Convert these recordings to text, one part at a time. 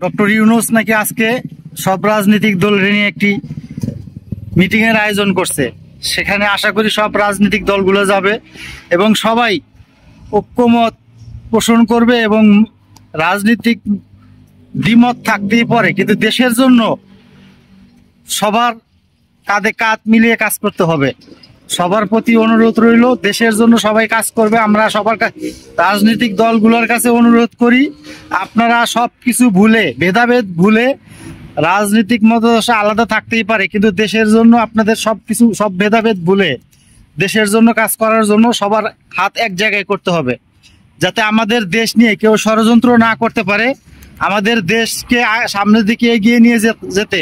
Doctor Yunus নাকি আজকে সব রাজনৈতিক দলের নিয়ে একটি মিটিং এর আয়োজন করছে। সেখানে আশা করি সব রাজনৈতিক দলগুলো যাবে এবং সবাই ঐক্যমত পোষণ করবে এবং রাজনৈতিক দ্বিমত থাকতেই পারে, কিন্তু দেশের জন্য সবার কাঁধে কাঁধ মিলিয়ে কাজ করতে হবে। সবার প্রতি অনুরোধ রইল, দেশের জন্য সবাই কাজ করবে। আমরা সবার রাজনৈতিক দলগুলোর কাছে অনুরোধ করি, আপনারা সব কিছু ভুলে, ভেদাভেদ ভুলে, রাজনৈতিক মতাদর্শ আলাদা থাকতেই পারে, কিন্তু দেশের জন্য আপনাদের সব ভেদাভেদ ভুলে দেশের জন্য কাজ করার জন্য সবার হাত এক জায়গায় করতে হবে, যাতে আমাদের দেশ নিয়ে কেউ ষড়যন্ত্র না করতে পারে। আমাদের দেশকে সামনের দিকে এগিয়ে নিয়ে যেতে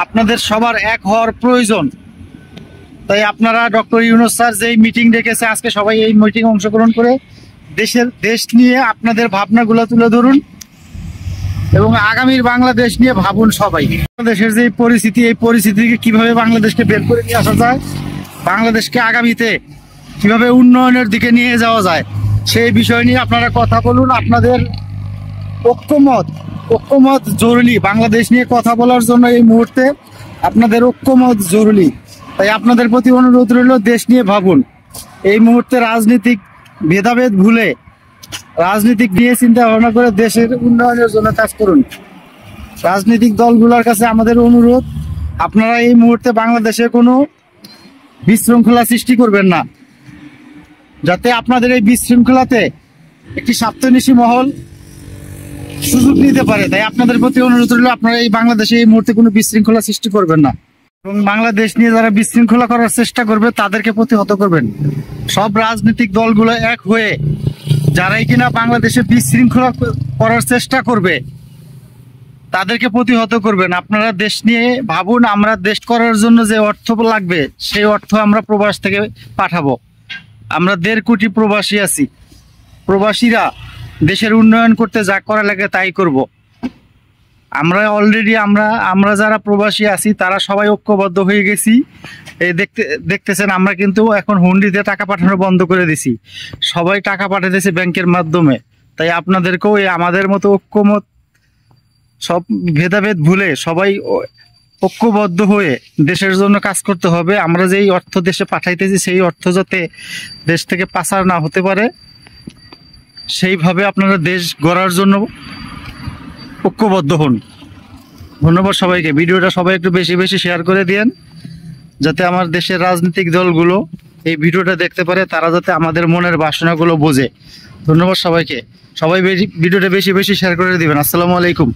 আপনাদের সবার এক হওয়ার প্রয়োজন। তাই আপনারা ডক্টর ইউনূস স্যার যেই মিটিং ডেকেছে, আজকে সবাই এই মিটিং অংশগ্রহণ করে দেশ নিয়ে আপনাদের ভাবনাগুলো তুলে ধরুন এবং আগামীর বাংলাদেশ নিয়ে ভাবুন সবাই। বাংলাদেশের যে পরিস্থিতি, এই পরিস্থিতি থেকে কিভাবে বাংলাদেশকে বের করে নিয়ে আসা যায়, বাংলাদেশকে আগামীতে কিভাবে উন্নয়নের দিকে নিয়ে যাওয়া যায়, সেই বিষয় নিয়ে আপনারা কথা বলুন। আপনাদের ঐক্যমত জরুরি। বাংলাদেশ নিয়ে কথা বলার জন্য এই মুহূর্তে আপনাদের ঐক্যমত জরুরি। তাই আপনাদের প্রতি অনুরোধ রইল, দেশ নিয়ে ভাবুন। এই মুহূর্তে রাজনীতিক ভেদাভেদ ভুলে রাজনীতিক নিয়ে চিন্তা ভাবনা করে দেশের উন্নয়নের জন্য কাজ করুন। রাজনৈতিক দলগুলোর কাছে আমাদের অনুরোধ, আপনারা এই মুহূর্তে বাংলাদেশে কোনো বিশৃঙ্খলা সৃষ্টি করবেন না, যাতে আপনাদের এই বিশৃঙ্খলাতে একটি স্বার্থন্বেষী মহল সুযোগ নিতে পারে। তাই আপনাদের প্রতি অনুরোধ রইল, আপনারা এই বাংলাদেশে এই মুহূর্তে কোনো বিশৃঙ্খলা সৃষ্টি করবেন না এবং বাংলাদেশ নিয়ে যারা বিশৃঙ্খলা করার চেষ্টা করবে তাদেরকে প্রতিহত করবেন। সব রাজনৈতিক দলগুলো এক হয়ে যারাই কিনা বাংলাদেশে বিশৃঙ্খলা করার চেষ্টা করবে তাদেরকে প্রতিহত করবেন। আপনারা দেশ নিয়ে ভাবুন। আমরা দেশ করার জন্য যে অর্থ লাগবে সেই অর্থ আমরা প্রবাস থেকে পাঠাবো। আমরা 1.5 কোটি প্রবাসী আছি। প্রবাসীরা দেশের উন্নয়ন করতে যা করা লাগে তাই করব। আমরা অলরেডি আমরা যারা প্রবাসী আছি তারা সবাই ঐক্যবদ্ধ হয়ে গেছি। এই দেখতেছেন আমরা কিন্তু এখন হুন্ডিতে টাকা পাঠানো বন্ধ করে দিছি। সবাই টাকা পাঠাতেছে ব্যাংকের মাধ্যমে। তাই আপনাদেরকেও আমাদের মতো ঐক্যমত, সব ভেদাভেদ ভুলে সবাই ঐক্যবদ্ধ হয়ে দেশের জন্য কাজ করতে হবে। আমরা যেই অর্থ দেশে পাঠাইতেছি সেই অর্থ যাতে দেশ থেকে পাচার না হতে পারে, সেইভাবে আপনারা দেশ গড়ার জন্য ঐক্যবদ্ধ হন। ধন্যবাদ সবাইকে। ভিডিওটা সবাই একটু বেশি বেশি শেয়ার করে দিয়েন, যাতে আমার দেশের রাজনৈতিক দলগুলো এই ভিডিওটা দেখতে পারে, তারা যাতে আমাদের মনের বাসনাগুলো বোঝে। ধন্যবাদ সবাইকে। সবাই ভিডিওটা বেশি বেশি শেয়ার করে দিবেন। আসসালামু আলাইকুম।